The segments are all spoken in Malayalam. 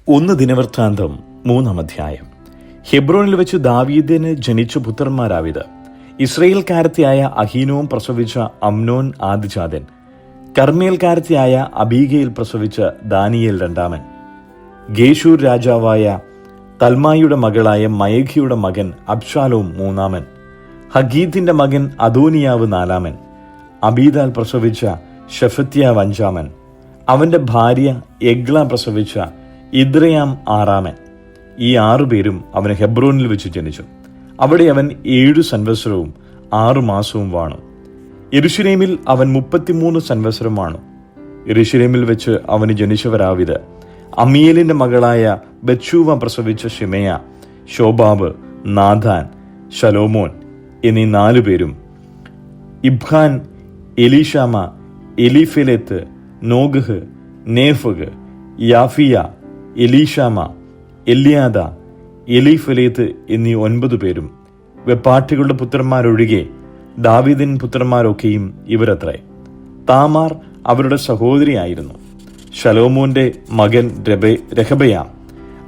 1 ദിനവൃത്താന്തം 3-ാം അധ്യായം. ഹെബ്രോനിൽ വെച്ച് ദാവീദിന് ജനിച്ച പുത്രന്മാരാവിത്. ഇസ്രയേൽക്കാരത്തിയായ അഹീനോം പ്രസവിച്ച അമ്നോൻ ആദ്യജാതൻ. കർമ്മേൽക്കാരത്തിയായ അബീഗയിൽ പ്രസവിച്ച ദാനിയേൽ രണ്ടാമൻ. ഗേശൂർ രാജാവായ തൽമായിയുടെ മകളായ മയഖിയുടെ മകൻ അബ്ശാലോം മൂന്നാമൻ. ഹഗീത്തിന്റെ മകൻ അദോനിയാവ് നാലാമൻ. അബീദാൽ പ്രസവിച്ച ഷെഫത്യാവ് അഞ്ചാമൻ. അവന്റെ ഭാര്യ എഗ്ല പ്രസവിച്ച ഇദ്രയാം ആറാമൻ. ഈ 6 പേരും അവന് ഹെബ്രോനിൽ വെച്ച് ജനിച്ചു. അവിടെ അവൻ 7 സംവത്സരവും 6 മാസവും വാണു. യെരൂശലേമിൽ അവൻ 33 സംവത്സരം വാണു. യെരൂശലേമിൽ വെച്ച് അവന് ജനിച്ചവരാവിത്: അമീയേലിന്റെ മകളായ ബത്ശൂവ പ്രസവിച്ച ശിമെയ, ശോബാബ്, നാഥാൻ, ശലോമോൻ എന്നീ 4 പേരും. ഇബ്ഹാൻ, എലീഷാമ, എലീഫെലെത്ത്, നോഗഹ്, നേഫഗ്, യാഫിയ, എലീഷാമ, എല്യാദ, എലീഫെലേത്ത് എന്നീ 9 പേരും. വെപ്പാട്ടികളുടെ പുത്രന്മാരൊഴികെ ദാവീദിൻ പുത്രന്മാരൊക്കെയും ഇവരത്രേ. താമാർ അവരുടെ സഹോദരിയായിരുന്നു. ശലോമോന്റെ മകൻ രഹബയാം,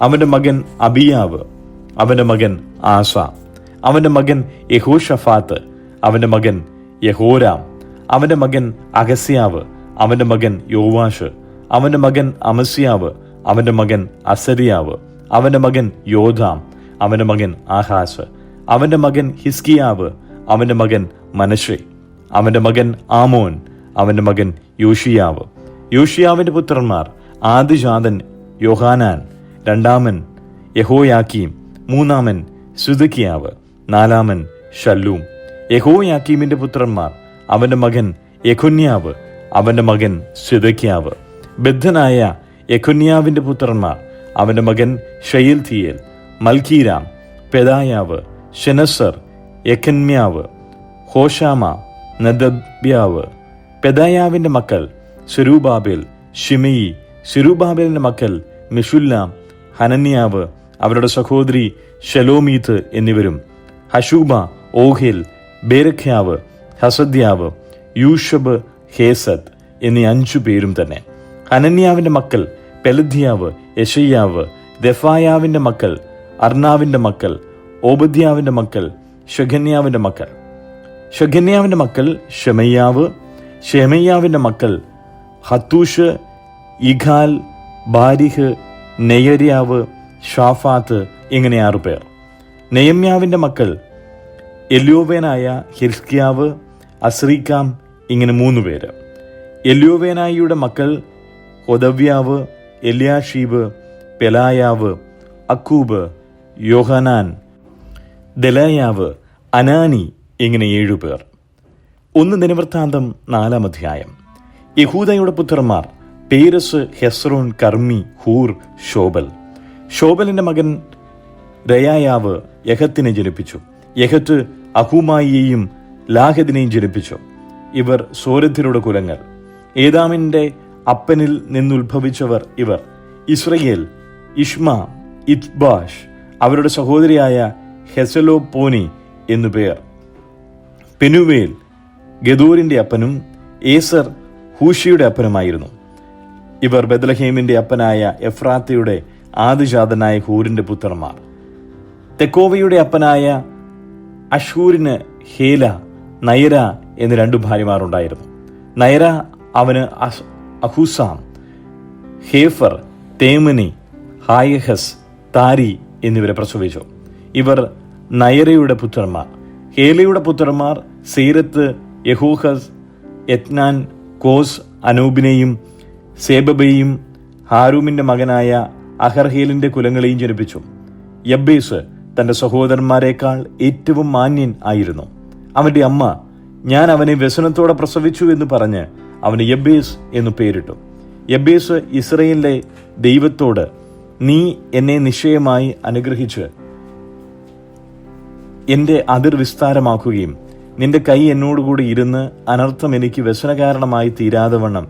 അവന്റെ മകൻ അബിയാവ്, അവന്റെ മകൻ ആസ, അവന്റെ മകൻ യഹോഷഫാത്ത്, അവന്റെ മകൻ യഹോരാം, അവന്റെ മകൻ അഹസ്യാവ്, അവന്റെ മകൻ യോവാഷ്, അവന്റെ മകൻ അമസ്യാവ്, അവന്റെ മകൻ അസരിയാവ്, അവന്റെ മകൻ യോധാം, അവന്റെ മകൻ ആഹാസ്, അവന്റെ മകൻ ഹിസ്കിയാവ്, അവന്റെ മകൻ മനശ്ശെ, അവന്റെ മകൻ ആമോൻ, അവന്റെ മകൻ യോഷിയാവ്. യോഷിയാവിന്റെ പുത്രന്മാർ: ആദ്യജാതൻ യോഹാനാൻ, രണ്ടാമൻ യഹോയാക്കീം, മൂന്നാമൻ സിദക്കിയാവ്, നാലാമൻ ശല്ലൂം. യഹോയാക്കീമിന്റെ പുത്രന്മാർ: അവന്റെ മകൻ യെഖൊന്യാവ്, അവന്റെ മകൻ സിദക്കിയാവ്. ബദ്ധനായ യെഖൊന്യാവിന്റെ പുത്രന്മാർ: അവന്റെ മകൻ ഷയൽതീയേൽ, മൽക്കീരാം, പെദായാവ്, ശെനസർ, യെഖന്യാവ്, ഹോഷാമ, നദബ്യാവ്. പെദായാവിന്റെ മക്കൾ സെരുബാബേൽ, ശിമെയി. സെരുബാബേലിന്റെ മക്കൾ മെഷുല്ലാം, ഹനന്യാവ്, അവരുടെ സഹോദരി ശലോമീത്ത് എന്നിവരും. ഹഷൂബ, ഓഹേൽ, ബേരഖ്യാവ്, ഹസദ്യാവ്, യൂഷബ്, ഹേസദ് എന്നീ 5 പേരും തന്നെ. ഹനന്യാവിന്റെ മക്കൾ പെലദ്യാവ്, യെശയ്യാവ്. ദെഫായാവിന്റെ മക്കൾ അർണാവിന്റെ മക്കൾ, ഓബദ്യാവിന്റെ മക്കൾ, ഷെഖന്യാവിന്റെ മക്കൾ. ഷെഖന്യാവിന്റെ മക്കൾ ഷെമയ്യാവ്. ഷെമയ്യാവിന്റെ മക്കൾ ഹത്തൂഷ്, ഇഖാൽ, ബാരിഹ്, നെയര്യാവ്, ഷാഫാത്ത്. ഇങ്ങനെ 6 പേർ. നെയമ്യാവിന്റെ മക്കൾ എല്യോവേനായ ഹിസ്കിയാവ്, അസ്രീക്കാം. ഇങ്ങനെ 3 പേര്. എല്യോവേനായിയുടെ മക്കൾ ഹോദവ്യാവ്, എല്യാഷീബ്, പെലായാവ്, അക്കൂബ്, യോഹനാൻ, ദലായാവ്, അനാനി. ഇങ്ങനെ 7 പേർ. 1 ദിനവൃത്താന്തം 4-ാം അധ്യായം. യഹൂദയുടെ പുത്രന്മാർ: പേരസ്, ഹെസ്രോൻ, കർമ്മി, ഹൂർ, ശോബൽ. ശോബലിന്റെ മകൻ രയായാവ് യഹത്തിനെ ജനിപ്പിച്ചു. യഹത്ത് അഹൂമായിയെയും ലാഹദിനെയും ജനിപ്പിച്ചു. ഇവർ സോരഥ്യരുടെ കുലങ്ങൾ. ഏദാമിന്റെ അപ്പനിൽ നിന്നുത്ഭവിച്ചവർ ഇവർ: ഇസ്രയേൽ, ഇഷ്മ, ഇത്ബാഷ്, അവരുടെ സഹോദരിയായ ഹെസലോപോനി എന്നു പേർ. പെനുവേൽ ഗദൂരിന്റെ അപ്പനും ഏസർ ഹൂഷിയുടെ അപ്പനുമായിരുന്നു. ഇവർ ബെത്ലഹേമിന്റെ അപ്പനായ എഫ്രാത്തയുടെ ആദ്യജാതനായ ഹൂരിന്റെ പുത്രന്മാർ. തെക്കോവയുടെ അപ്പനായ അഷൂരിന് ഹേല, നയര എന്ന് 2 ഭാര്യമാരുണ്ടായിരുന്നു. നയര അവന് അഹൂസാം, ഹേഫർ, തേമനി, ഹായഹസ്, താരി എന്നിവരെ പ്രസവിച്ചു. ഇവർ നയരയുടെ പുത്രന്മാർ. ഹേലയുടെ പുത്രന്മാർ സീരത്ത്, യഹൂഹസ്, എത്നാൻ, കോസ്, അനൂബിനെയും സേബബയെയും ഹാരൂമിന്റെ മകനായ അഹർഹേലിന്റെ കുലങ്ങളെയും ജനിപ്പിച്ചു. യബ്ബേസ് തന്റെ സഹോദരന്മാരെക്കാൾ ഏറ്റവും മാന്യൻ ആയിരുന്നു. അവന്റെ അമ്മ: ഞാൻ അവനെ വ്യസനത്തോടെ പ്രസവിച്ചു എന്ന് പറഞ്ഞ് അവന് യബ്ബേസ് എന്നു പേരിട്ടു. യബ്ബേസ് ഇസ്രയേലിലെ ദൈവത്തോട്: നീ എന്നെ നിശ്ചയമായി അനുഗ്രഹിച്ച് എന്റെ അതിർ വിസ്താരമാക്കുകയും നിന്റെ കൈ എന്നോടുകൂടി ഇരുന്ന് അനർത്ഥം എനിക്ക് വ്യസനകാരണമായി തീരാതെ വണ്ണം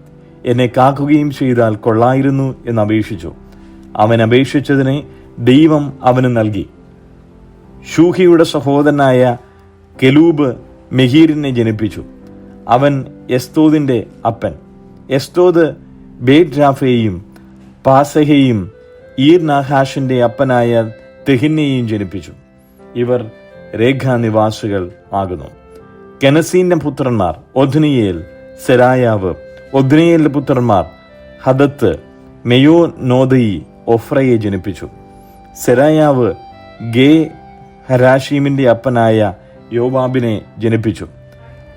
എന്നെ കാക്കുകയും ചെയ്താൽ കൊള്ളായിരുന്നു എന്ന് അപേക്ഷിച്ചു. അവൻ അപേക്ഷിച്ചതിനെ ദൈവം അവന് നൽകി. ഷൂഹിയുടെ സഹോദരനായ കെലൂബ് മെഹീരിനെ ജനിപ്പിച്ചു. അവൻ എസ്തോദിന്റെ അപ്പൻ. എസ്തോദ് ബേറ്റ് രാഫയെയും പാസഹയെയും ഈർ നാഹാഷിന്റെ അപ്പനായ തെഹിന്നെയും ജനിപ്പിച്ചു. ഇവർ രേഖാനിവാസികൾ ആകുന്നു. കെനസീന്റെ പുത്രന്മാർ ഒദ്നിയേൽ, സെരായാവ്. ഒദ്നിയേലിന്റെ പുത്രന്മാർ ഹദത്ത്, മെയോനോദയി, ഒഫ്രയെ ജനിപ്പിച്ചു. സെരായാവ് ഗേ ഹരാഷീമിന്റെ അപ്പനായ യോവാബിനെ ജനിപ്പിച്ചു.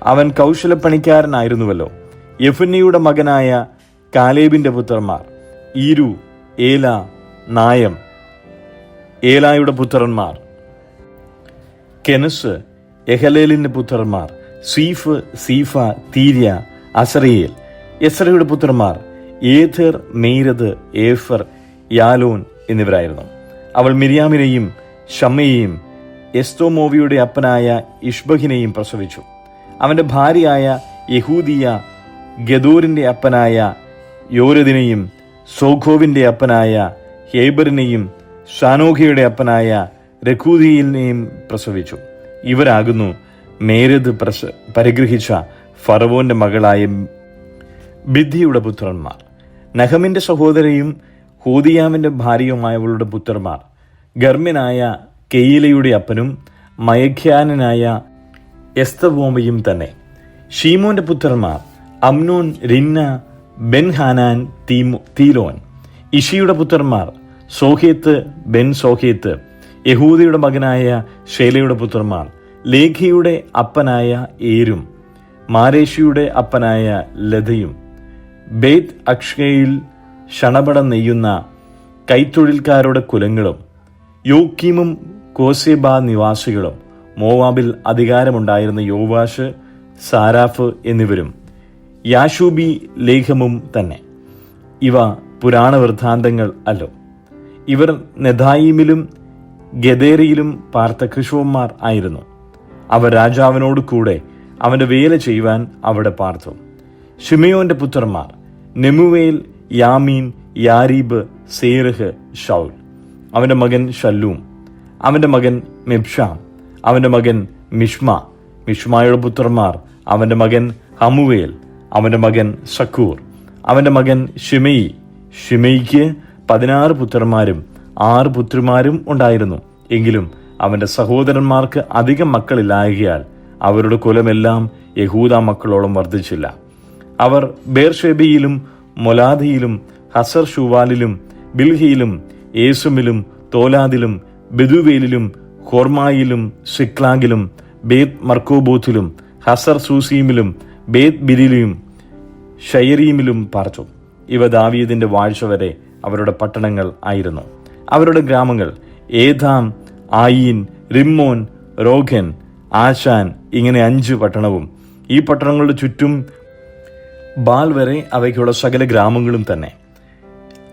അവൻ കൗശലപ്പണിക്കാരനായിരുന്നുവല്ലോ. യെഫുന്നയുടെ മകനായ കാലേബിന്റെ പുത്രന്മാർ ഈരു, ഏല, നായം. ഏലായുടെ പുത്രന്മാർ കെനസ്, എഹലേലിന്റെ പുത്രന്മാർ സീഫ്, സീഫ, തീര്യ, അസറിയേൽ. എസ്രയുടെ പുത്രന്മാർ ഏഥർ, മേരത്, ഏഫർ, യാലോൻ എന്നിവരായിരുന്നു. അവൾ മിര്യാമിനെയും ഷമ്മയെയും എസ്തോമോവിയുടെ അപ്പനായ ഇഷ്ബഹിനെയും പ്രസവിച്ചു. അവന്റെ ഭാര്യയായ യഹൂദിയ ഗദോരിന്റെ അപ്പനായ യോരദിനെയും സോഖോവിന്റെ അപ്പനായ ഹേബറിനെയും ഷാനോഖയുടെ അപ്പനായ രഖൂദിയിനെയും പ്രസവിച്ചു. ഇവരാകുന്നു മേരത് പരിഗ്രഹിച്ച ഫറവോന്റെ മകളായ ബിദ്ധിയുടെ പുത്രന്മാർ. നഹമിന്റെ സഹോദരിയും ഹോദിയാമിന്റെ ഭാര്യയുമായവളുടെ പുത്രന്മാർ ഗർമ്മ്യനായ കെയിലയുടെ അപ്പനും മയഖ്യാനായ എസ്തവോമയും തന്നെ. ഷീമോന്റെ പുത്രന്മാർ അമ്നോൻ, റിന്ന, ബെൻഹാനാൻ, തീലോൻ. ഇഷിയുടെ പുത്രന്മാർ സോഹേത്ത്, ബെൻ സോഹേത്ത്. യഹൂദയുടെ മകനായ ഷേലയുടെ പുത്രന്മാർ ലേഖിയുടെ അപ്പനായ ഏരും, മാരേഷിയുടെ അപ്പനായ ലതയും. ബേത് അക്ഷയിൽ ഷണപടം നെയ്യുന്ന കൈത്തൊഴിൽക്കാരുടെ കുലങ്ങളും യോക്കീമും കോസേബ നിവാസികളും. മോവാബിൽ അധികാരമുണ്ടായിരുന്ന യോവാഷ്, സാരാഫ് എന്നിവരും യാശൂബി ലേഖമും തന്നെ. ഇവ പുരാണ വൃത്താന്തങ്ങൾ അല്ലോ. ഇവർ നെഥായിമിലും ഗദേരയിലും പാർത്ത കൃഷവന്മാർ ആയിരുന്നു. അവർ രാജാവിനോട് കൂടെ അവന്റെ വേല ചെയ്യുവാൻ അവിടെ പാർത്തു. ഷിമയോന്റെ പുത്രന്മാർ നെമുവേൽ, യാമീൻ, യാരീബ്, സേരഹ്, ഷൗൽ. അവന്റെ മകൻ ഷല്ലൂം. അവന്റെ മകൻ മിബ്ഷാം. അവന്റെ മകൻ മിഷ്മ. മിഷ്മായുടെ പുത്രന്മാർ അവന്റെ മകൻ ഹമുവേൽ. അവന്റെ മകൻ സക്കൂർ. അവന്റെ മകൻ ഷിമെയി. ഷിമെയിക്ക് 16 പുത്രന്മാരും 6 പുത്രിമാരും ഉണ്ടായിരുന്നു. എങ്കിലും അവന്റെ സഹോദരന്മാർക്ക് അധികം മക്കളില്ലായകയാൽ അവരുടെ കുലമെല്ലാം യഹൂദ മക്കളോളം വർദ്ധിച്ചില്ല. അവർ ബേർഷേബയിലും മൊലാദിയിലും ഹസർ ഷൂവാലിലും ബിൽഹിയിലും ഏസുമിലും തോലാദിലും ബെദുവേലിലും ഹോർമായിലും സിക്ലാഗിലും ബേത് മർക്കോബോത്തിലും ഹസർ സൂസീമിലും ബേത് ബിരിലും ഷയരീമിലും പാർത്തു. ഇവ ദാവീദിന്റെ വാഴ്ച വരെ അവരുടെ പട്ടണങ്ങൾ ആയിരുന്നു. അവരുടെ ഗ്രാമങ്ങൾ ഏഥാം, ആയീൻ, റിമ്മോൻ, റോഖൻ, ആശാൻ, ഇങ്ങനെ 5 പട്ടണവും. ഈ പട്ടണങ്ങളുടെ ചുറ്റും ബാൽ വരെ അവയ്ക്കുള്ള സകല ഗ്രാമങ്ങളും തന്നെ.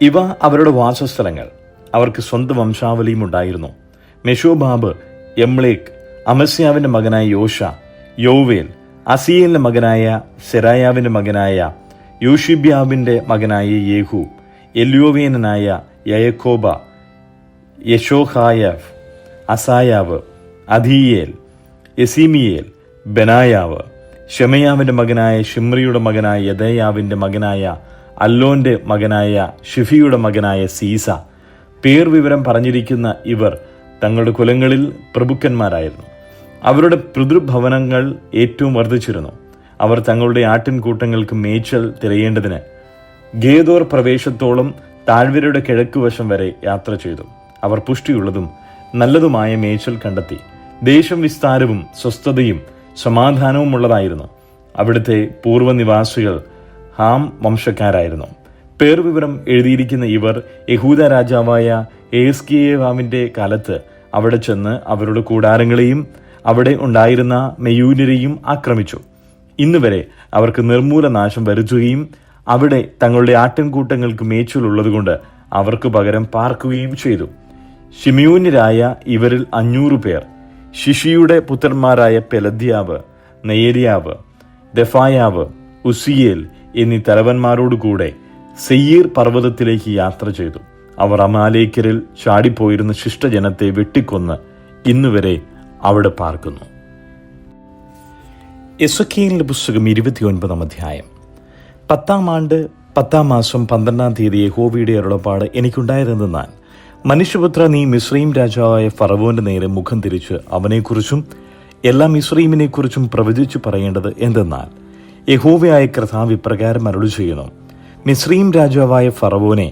ഇവ അവരുടെ വാസസ്ഥലങ്ങൾ. അവർക്ക് സ്വന്തം വംശാവലിയും ഉണ്ടായിരുന്നു. മെഷോബാബ്, എംലേക്, അമസ്യാവിന്റെ മകനായ യോഷ, യോവേൽ, അസിയേലിന്റെ മകനായ സെരായാവിന്റെ മകനായ യോഷിബ്യാബിന്റെ മകനായ യേഹു, എല്യോവേനായ യയക്കോബ, യശോഹായവ്, അസായാവ്, അധീയേൽ, യസീമിയേൽ, ബെനായാവ്, ഷെമയാവിന്റെ മകനായ ഷിമ്രിയുടെ മകനായ യദയാവിന്റെ മകനായ അല്ലോന്റെ മകനായ ഷിഫിയുടെ മകനായ സീസ. പേർ വിവരം പറഞ്ഞിരിക്കുന്ന ഇവർ തങ്ങളുടെ കുലങ്ങളിൽ പ്രഭുക്കന്മാരായിരുന്നു. അവരുടെ പിതൃഭവനങ്ങൾ ഏറ്റവും വർദ്ധിച്ചിരുന്നു. അവർ തങ്ങളുടെ ആട്ടിൻകൂട്ടങ്ങൾക്ക് മേച്ചൽ തിരയേണ്ടതിന് ഗേദോർ പ്രവേശത്തോളം താഴ്വരയുടെ കിഴക്കുവശം വരെ യാത്ര ചെയ്തു. അവർ പുഷ്ടിയുള്ളതും നല്ലതുമായ മേച്ചൽ കണ്ടെത്തി. ദേശം വിസ്താരവും സ്വസ്ഥതയും സമാധാനവും ഉള്ളതായിരുന്നു. അവിടുത്തെ പൂർവ്വനിവാസികൾ ഹാം വംശക്കാരായിരുന്നു. പേർ വിവരം എഴുതിയിരിക്കുന്ന ഇവർ യഹൂദ രാജാവായ എസ്കിയേവാമിന്റെ കാലത്ത് അവിടെ ചെന്ന് അവരുടെ കൂടാരങ്ങളെയും അവിടെ ഉണ്ടായിരുന്ന മെയൂര്യരെയും ആക്രമിച്ചു. ഇന്നുവരെ അവർക്ക് നിർമൂലനാശം വരുത്തുകയും അവിടെ തങ്ങളുടെ ആട്ടിൻകൂട്ടങ്ങൾക്ക് മേച്ചിലുള്ളതുകൊണ്ട് അവർക്ക് പകരം പാർക്കുകയും ചെയ്തു. ശിമയോന്യരായ ഇവരിൽ 500 പേർ ശിഷിയുടെ പുത്രന്മാരായ പെലദ്യാവ്, നെയര്യാവ്, ദെഫായാവ്, ഉസിയേൽ എന്നീ തലവന്മാരോടുകൂടെ സെയീർ പർവ്വതത്തിലേക്ക് യാത്ര ചെയ്തു. അവർ അമാലേക്യരിൽ ചാടിപ്പോയിരുന്ന ശിഷ്ടജനത്തെ വെട്ടിക്കൊന്ന് ഇന്നുവരെ അവിടെ പാർക്കുന്നു. എസെക്കിയേലിന്റെ പുസ്തകം 29-ാം അധ്യായം. 10-ാം ആണ്ട് 10-ാം മാസം 12-ാം തീയതി യഹോവയുടെ അരുളപ്പാട് എനിക്കുണ്ടായതെന്നാൽ, മനുഷ്യപുത്ര, നീ മിസ്രയീം രാജാവായ ഫറവോന്റെ നേരെ മുഖം തിരിച്ച് അവനെക്കുറിച്ചും എല്ലാ മിസ്രയീമിനെക്കുറിച്ചും പ്രവചിച്ചു പറയേണ്ടത് എന്തെന്നാൽ, യഹോവയായ കർത്താവ് ഇപ്രകാരം അരുളി ചെയ്യുന്നു: മിസ്രയീം രാജാവായ ഫറവോനെ,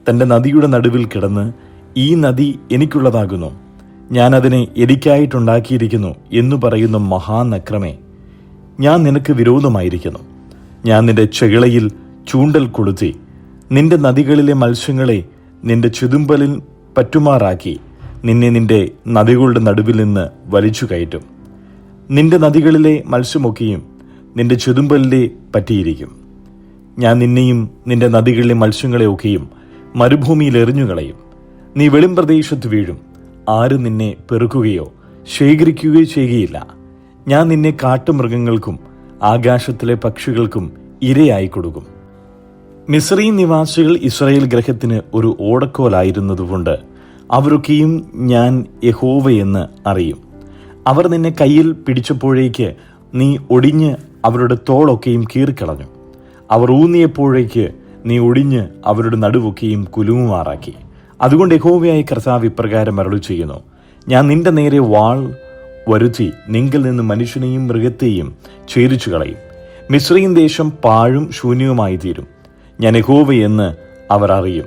തന്റെ നദിയുടെ നടുവിൽ കിടന്ന്, ഈ നദി എനിക്കുള്ളതാകുന്നു, ഞാൻ അതിനെ എനിക്കായിട്ടുണ്ടാക്കിയിരിക്കുന്നു എന്നു പറയുന്ന മഹാനക്രമേ, ഞാൻ നിനക്ക് വിരോധമായിരിക്കുന്നു. ഞാൻ നിന്റെ ചെകിളയിൽ ചൂണ്ടൽ കൊളുത്തി നിന്റെ നദികളിലെ മത്സ്യങ്ങളെ നിന്റെ ചെതുമ്പലിൽ പറ്റുമാറാക്കി നിന്നെ നിന്റെ നദികളുടെ നടുവിൽ നിന്ന് വലിച്ചു കയറ്റും. നിന്റെ നദികളിലെ മത്സ്യമൊക്കെയും നിന്റെ ചെതുമ്പലിലെ പറ്റിയിരിക്കും. ഞാൻ നിന്നെയും നിന്റെ നദികളിലെ മത്സ്യങ്ങളെയൊക്കെയും മരുഭൂമിയിൽ എറിഞ്ഞുകളയും. നീ വെളിംപ്രദേശത്ത് വീഴും. ആരും നിന്നെ പെറുക്കുകയോ ശേഖരിക്കുകയോ ചെയ്യുകയില്ല. ഞാൻ നിന്നെ കാട്ടുമൃഗങ്ങൾക്കും ആകാശത്തിലെ പക്ഷികൾക്കും ഇരയായി കൊടുക്കും. മിസ്രയീം നിവാസികൾ ഇസ്രായേൽ ഗൃഹത്തിന് ഒരു ഓടക്കോലായിരുന്നതുകൊണ്ട് അവരൊക്കെയും ഞാൻ യഹോവയെന്ന് അറിയും. അവർ നിന്നെ കയ്യിൽ പിടിച്ചപ്പോഴേക്ക് നീ ഒടിഞ്ഞ് അവരുടെ തോളൊക്കെയും കീറിക്കളഞ്ഞു. അവർ ഊന്നിയപ്പോഴേക്ക് നീ ഒടിഞ്ഞ് അവരുടെ നടുവൊക്കെയും കുലുങ്ങുമാറാക്കി. അതുകൊണ്ട് യഹോവയായ കർത്താവ് ഇപ്രകാരം അരുളി ചെയ്യുന്നു: ഞാൻ നിന്റെ നേരെ വാൾ വരുത്തി നിങ്കിൽ നിന്ന് മനുഷ്യനെയും മൃഗത്തെയും ഛേദിച്ചു കളയും. മിസ്രയീം ദേശം പാഴും ശൂന്യവുമായി തീരും. ഞാൻ യഹോവയെന്ന് അവർ അറിയും.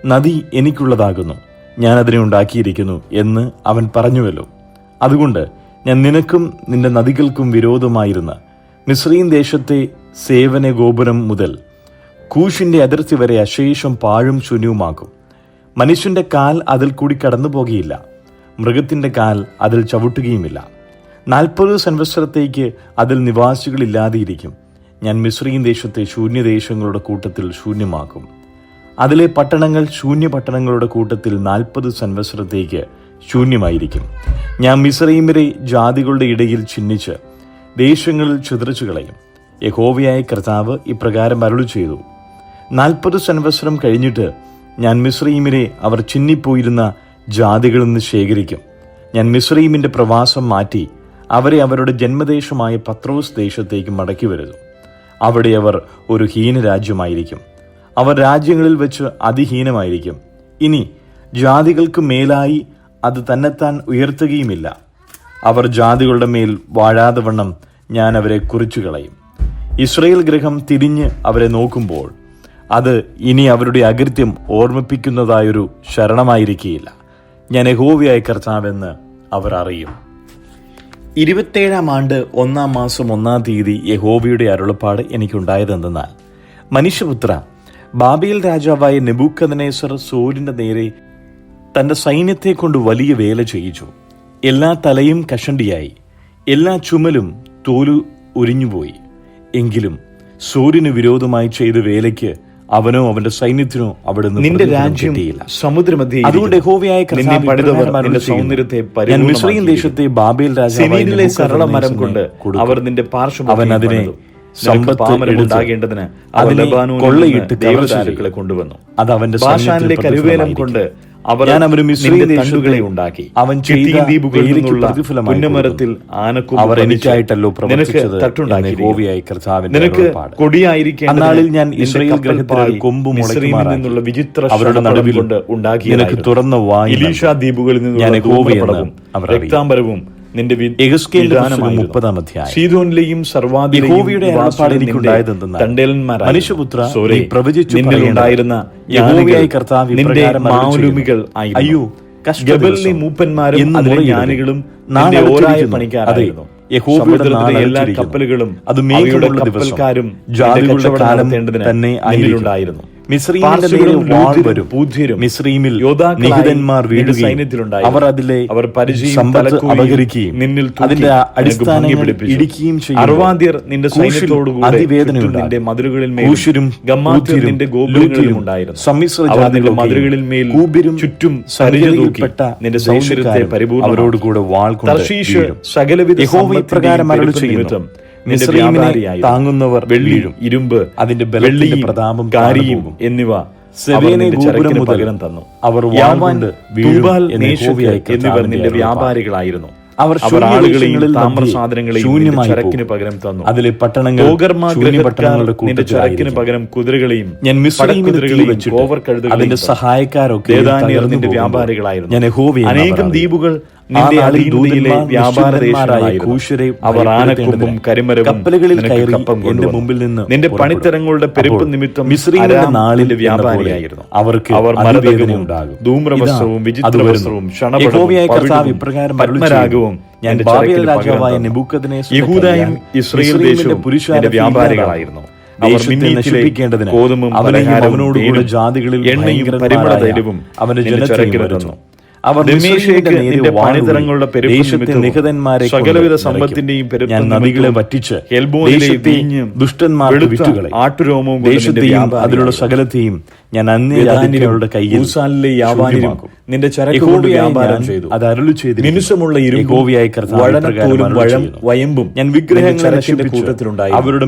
നദി എനിക്കുള്ളതാകുന്നു, ഞാൻ അതിനെ ഉണ്ടാക്കിയിരിക്കുന്നു എന്ന് അവൻ പറഞ്ഞുവല്ലോ. അതുകൊണ്ട് ഞാൻ നിനക്കും നിന്റെ നദികൾക്കും വിരോധമായിരുന്ന മിസ്രയീം ദേശത്തെ സേവന ഗോപുരം മുതൽ കൂഷിന്റെ അതിർത്തി വരെ അശേഷം പാഴും ശൂന്യവുമാക്കും. മനുഷ്യന്റെ കാൽ അതിൽ കൂടി കടന്നു പോകുകയില്ല, മൃഗത്തിന്റെ കാൽ അതിൽ ചവിട്ടുകയുമില്ല. 40 സംവത്സരത്തേക്ക് അതിൽ നിവാസികളില്ലാതെയിരിക്കും. ഞാൻ മിസ്രയീം ദേശത്തെ ശൂന്യദേശങ്ങളുടെ കൂട്ടത്തിൽ ശൂന്യമാക്കും. അതിലെ പട്ടണങ്ങൾ ശൂന്യപട്ടണങ്ങളുടെ കൂട്ടത്തിൽ 40 സംവത്സരത്തേക്ക് ശൂന്യമായിരിക്കും. ഞാൻ മിസ്രയീമിലെ ജാതികളുടെ ഇടയിൽ ചിഹ്നിച്ച് ദേശങ്ങളിൽ ചിതറിച്ചു കളയും. യഹോവയായ കർത്താവ് ഇപ്രകാരം അരുളി ചെയ്തു: 40 സംവത്സരം കഴിഞ്ഞിട്ട് ഞാൻ മിസ്രയീമിനെ അവർ ചിന്നിപ്പോയിരുന്ന ജാതികളിൽ നിന്ന് ശേഖരിക്കും. ഞാൻ മിസ്രയീമിന്റെ പ്രവാസം മാറ്റി അവരെ അവരുടെ ജന്മദേശമായ പത്രോസ് ദേശത്തേക്ക് മടക്കി വരുന്നു. അവിടെ അവർ ഒരു ഹീനരാജ്യമായിരിക്കും. അവർ രാജ്യങ്ങളിൽ വെച്ച് അതിഹീനമായിരിക്കും. ഇനി ജാതികൾക്ക് മേലായി അത് തന്നെത്താൻ ഉയർത്തുകയുമില്ല. അവർ ജാതികളുടെ മേൽ വാഴാതെ വണ്ണം ഞാൻ അവരെ കുറിച്ചു കളയും. ഇസ്രായേൽ ഗൃഹം തിരിഞ്ഞ് അവരെ നോക്കുമ്പോൾ അത് ഇനി അവരുടെ അകൃത്യം ഓർമ്മിപ്പിക്കുന്നതായൊരു ശരണമായിരിക്കുകയില്ല. ഞാൻ യഹോവയായ കർത്താവെന്ന് അവർ അറിയും. 27-ാം ആണ്ട് 1-ാം മാസം 1-ാം തീയതി യഹോവയുടെ അരുളപ്പാട് എനിക്കുണ്ടായതെന്തെന്നാൽ, മനുഷ്യപുത്ര, ബാബേൽ രാജാവായ നെബൂഖദ്നേസർ സോരിന്റെ നേരെ തന്റെ സൈന്യത്തെ കൊണ്ട് വലിയ വേല ചെയ്യിച്ചു. എല്ലാ തലയും കഷണ്ടിയായി, എല്ലാ ചുമലും തോലു ഉരിഞ്ഞുപോയി. എങ്കിലും സൂര്യന് വിരോധമായി ചെയ്ത വേലയ്ക്ക് അവനോ അവന്റെ സൈന്യത്തിനോ അവിടെ നിന്റെ രാജ്യം സമുദ്രമധ്യേ. അതുകൊണ്ട് യഹോവയായ ഞാൻ മിസ്രയീം ദേശത്തെ ബാബേൽ രാജാവിലെ സരള മരം കൊണ്ട് അവർ നിന്റെ പാർശ്വം അവൻ അതിനെ സമ്പത്താകേണ്ടതിന് കൊള്ളയിട്ട് ദേവദാരുക്കളെ കൊണ്ടുവന്നു. അത് അവന്റെ ബാശാനിലെ കരുവേലം കൊണ്ട് ഞാൻ അവന് മിസ്രയീം തണ്ടുകളെ ഉണ്ടാക്കി. അവൻ പുന്നമരത്തിൽ അവർ എനിക്കായിട്ടല്ലോ പ്രവർത്തിച്ചത്. നിനക്ക് കൊടിയായിരിക്കും. അന്നാളിൽ ഞാൻ ഇസ്രായേൽ ഗ്രഹത്തിൽ കൊമ്പും നിന്നുള്ള വിചിത്ര അവരുടെ നടുവിൽ ഉണ്ടാക്കി. നിനക്ക് തുറന്ന വായു എലീഷാ ദ്വീപുകളിൽ നിന്നുള്ള രക്താംബരവും നിന്റെ സീദോനിലെയും സർവാധിയുടെ മനുഷ്യപുത്ര പ്രവചിച്ചുണ്ടായിരുന്ന നിന്റെ മാലൂമികൾ അയ്യോ, ഗബലിലെ മൂപ്പന്മാരും ജ്ഞാനികളും പണിക്കാരായിരുന്നു. എല്ലാ കപ്പലുകളും അത് കപ്പൽക്കാരും ജാതികളുടെ കാലം തന്നെ അതിലുണ്ടായിരുന്നു. മിസ്രയീമിൽ നിഹിതന്മാർ വീഴുകയും അവർ അതിലെ സമ്പത്ത് അപഹരിക്കുകയും അതിന്റെ അടിസ്ഥാനങ്ങൾ ഇടിക്കുകയും ചെയ്യും. അർവാദ്യർ നിന്റെ സൈന്യത്തോടുകൂടെ അതിവേദനയുടെ മതിലുകളിൽ കൂശിരും ഗമ്മാത്യർ നിന്റെ ഗോപുരങ്ങളിലും ഉണ്ടായിരുന്നു. സമ്മിശ്ര ജാതികളുടെ മതിലുകളിൽ മേൽ കൂബിരും ചുറ്റും സരിതൂക്കിപ്പെട്ട നിന്റെ സൗന്ദര്യത്തെ പരിപൂർണ്ണ അവരോടുകൂടെ വാൾ കൊണ്ട് സകലവിധ യഹോവ അരുളി ചെയ്യുന്നു: മിസ്രയീമിനെ താങ്ങുന്നവർ വെള്ളിയും ഇരുമ്പ് അതിന്റെ വെള്ളിയും പ്രതാപം കാരിയും എന്നിവ പകരം തന്നു. അവർ എന്നിവർ നിന്റെ വ്യാപാരികളായിരുന്നു. അവർ ആളുകളെയും താമ്രസാധനങ്ങളെയും ചരക്കിന് പകരം തന്നു. അതിലെ പട്ടണങ്ങൾ നിന്റെ ചരക്കിന് പകരം കുതിരകളെയും ഞാൻ മിസ്രയീമിലെയും അതിന്റെ സഹായക്കാരൊക്കെ നിന്റെ വ്യാപാരികളായിരുന്നു. ഞാൻ യഹോവ. അനേകം ദ്വീപുകൾ നിന്റെ അധീനതയിലെ വ്യാപാര ദേശങ്ങളായിരുന്നു. അവർ ആനക്കൊമ്പും കരിമരവും കപ്പലുകളിൽ കയറി എന്റെ മുമ്പിൽ നിന്ന് നിന്റെ പണിത്തരങ്ങളുടെ പെരുപ്പ് നിമിത്തം മിസ്രയീമിലെ നാളിന്റെ വ്യാപാരിയായിരുന്നു. അവർ മരതകവും ധൂമ്രവസ്ത്രവും വിചിത്രവസ്ത്രവും പത്മരാഗവും ഞാൻ ബാബേൽ രാജാവായ നെബൂഖദ്നേസർ യഹൂദയും ഇസ്രായേൽ ദേശവും പുരുഷന്റെ വ്യാപാരികളായിരുന്നു. അവർ നശിപ്പിക്കേണ്ടതിന് ഗോതമ്പും അവനോടുകൂടെ ജാതികളിൽ എണ്ണയും പരിമള തൈലവും അവന്റെ ജനത്തിന് തന്നു. അവർ നിന്റെ പണിതരങ്ങളുടെ നിഹതന്മാരെ സകലവിധ സമ്പത്തിന്റെയും നദികളെ വറ്റിച്ച് ദുഷ്ടന്മാരുടെ വിറ്റുകളെ ആട്ടുരോമവും ദേശത്തെയും അതിലുള്ള സകലത്തെയും ഞാൻ അന്യജാതികളുടെ കയ്യിൽ നിന്റെ ചരക്ക് വ്യാപാരം ചെയ്തു. അത് അരുളി ചെയ്ത് മിനുസമുള്ള വയമ്പും ഞാൻ വിഗ്രഹങ്ങളുടെ കൂട്ടത്തിലുണ്ടായി. അവരുടെ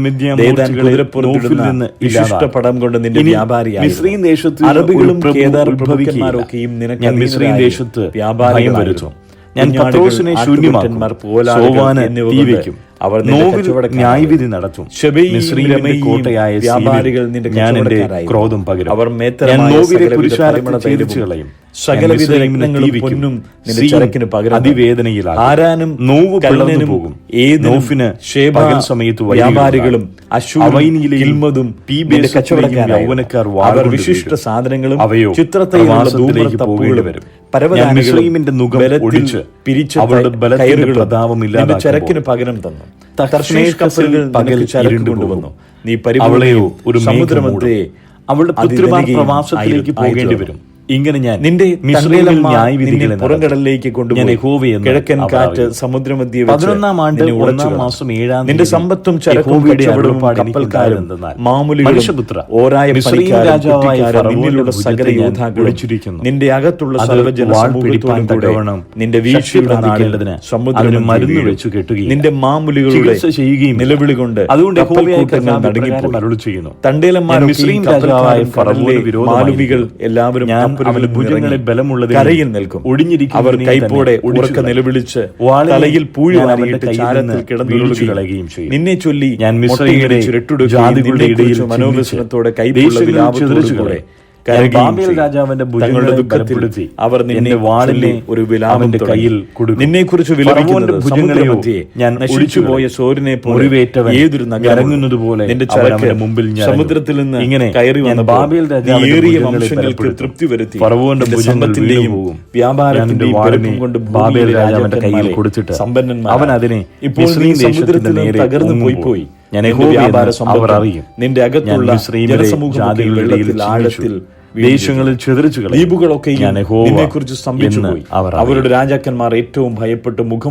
പടം കൊണ്ട് നിന്റെ വ്യാപാരിയായി. മിസ്രയീം ദേശത്ത് അറബികളും കേദാർമാരൊക്കെയും ഞാൻ മിസ്രയീം ദേശത്ത് വ്യാപാരം വരുത്തും. ഞാൻ പത്രോസിനെ ശൂന്യമാക്കും, സോവാന് തീ വയ്ക്കും, അവർ ന്യായവിധി നടത്തും. കോട്ടയായ വ്യാപാരികൾ നിന്റെ ഞാൻ എന്റെ ക്രോധം പകരും. അവർ കളയും. സകലവിധ പൊന്നും നിന്റെ ചരക്കിന് പകരം അതിവേദനയിലാകും. ആരാനും നോവ് പിളർന്നു പോകും. നോഫിന് പകൽ സമയത്ത് വ്യാപാരികളും അശൂർമതും യൗവനക്കാർ അവർ വിശിഷ്ട സാധനങ്ങളും അവയോ ചിത്രത്തിലേക്ക് പോകേണ്ടി വരും. പരവതാനികളുടെ മുഖം ഒടിച്ച് അവരുടെ ബലത്തിന്റെ പ്രതാപമില്ലാതെ ചരക്കിന് പകരം തന്നു. പകൽ കൊണ്ടുവന്നു. നീ അവളെയോ ഒരു സമുദ്രമധ്യേ അവളുടെ പുത്രന്മാർ പ്രവാസത്തിലേക്ക് പോകേണ്ടി വരും. ഇങ്ങനെ ഞാൻ നിന്റെ ന്യായവിധികളെ പുറംകടലിലേക്ക് കൊണ്ടുപോയി. കിഴക്കൻ കാറ്റ് സമുദ്രമധ്യേ 11-ാം ആണ്ട് 1-ാം മാസം 7-ാം നിന്റെ സമ്പത്തും ചരക്കും കപ്പൽക്കാരും മാമൂലികളും ഓരായ പണിക്കാരും സകല യോദ്ധാക്കളും നിന്റെ അകത്തുള്ള സർവ്വജനസമൂഹത്തോടും നിന്റെ വീഴ്ചയുടെ നാടേണ്ടതിന് സമുദ്രം മരുന്ന് വെച്ചു കെട്ടുകയും നിന്റെ മാമൂലികളുടെ ചെയ്യുകയും നിലവിളി കൊണ്ട് അതുകൊണ്ട് മാലുമികൾ എല്ലാവരും ഭുജങ്ങളെ ബലമുള്ളത് കരയിൽ നിൽക്കും. അവർ കൈപ്പോടെ ഉറക്ക നിലവിളിച്ച് തലയിൽ പൂഴിവാരിയിട്ട് ചാരത്തിൽ കിടന്നുകളയുകയും ചെയ്യും. നിന്നെ ചൊല്ലി ഞാൻ മിസ്രയീമിലെ ജാതികളുടെ ഇടയിൽ മനോവ്യസനത്തോടെ കൈപ്പുള്ള വിലാപത്തോടുകൂടെ ബാബേൽ രാജാവിന്റെ തങ്ങളുടെ ദുഃഖത്തിൽ അവർ നിന്നെ വാളിലെ ഒരു വിലാപന്റെ കയ്യിൽ നിന്നെ കുറിച്ച് ഞാൻ നശിച്ചുപോയ സോരിനെ പോലെ ഏതൊരു നഗരങ്ങുന്നത് പോലെ നിന്റെ ചരക്ക് മുമ്പിൽ സമുദ്രത്തിൽ നിന്ന് ഇങ്ങനെ കയറി വന്ന ബാബേൽ ഏറിയ വംശങ്ങൾക്ക് തൃപ്തി വരുത്തി സമ്പത്തിന്റെയും വ്യാപാരത്തിന്റെയും പെരുപ്പം കൊണ്ട് ബാബേൽ രാജാവിന്റെ കയ്യിൽ കൊടുത്തിട്ട് സമ്പന്നന്മാർ അവൻ അതിനെ ഇപ്പോൾ സമുദ്രത്തിൽ തകർന്നു പോയി. അവർ അറിയും. നിന്റെ അകത്തുള്ള ജനസമൂഹത്തിൽ ആഴത്തിൽ ദേശങ്ങളിൽ ചിതറിച്ചു ദ്വീപുകളൊക്കെ നിന്നെക്കുറിച്ച് സ്തംഭിച്ചു പോയി. അവരുടെ രാജാക്കന്മാർ ഏറ്റവും ഭയപ്പെട്ട് മുഖം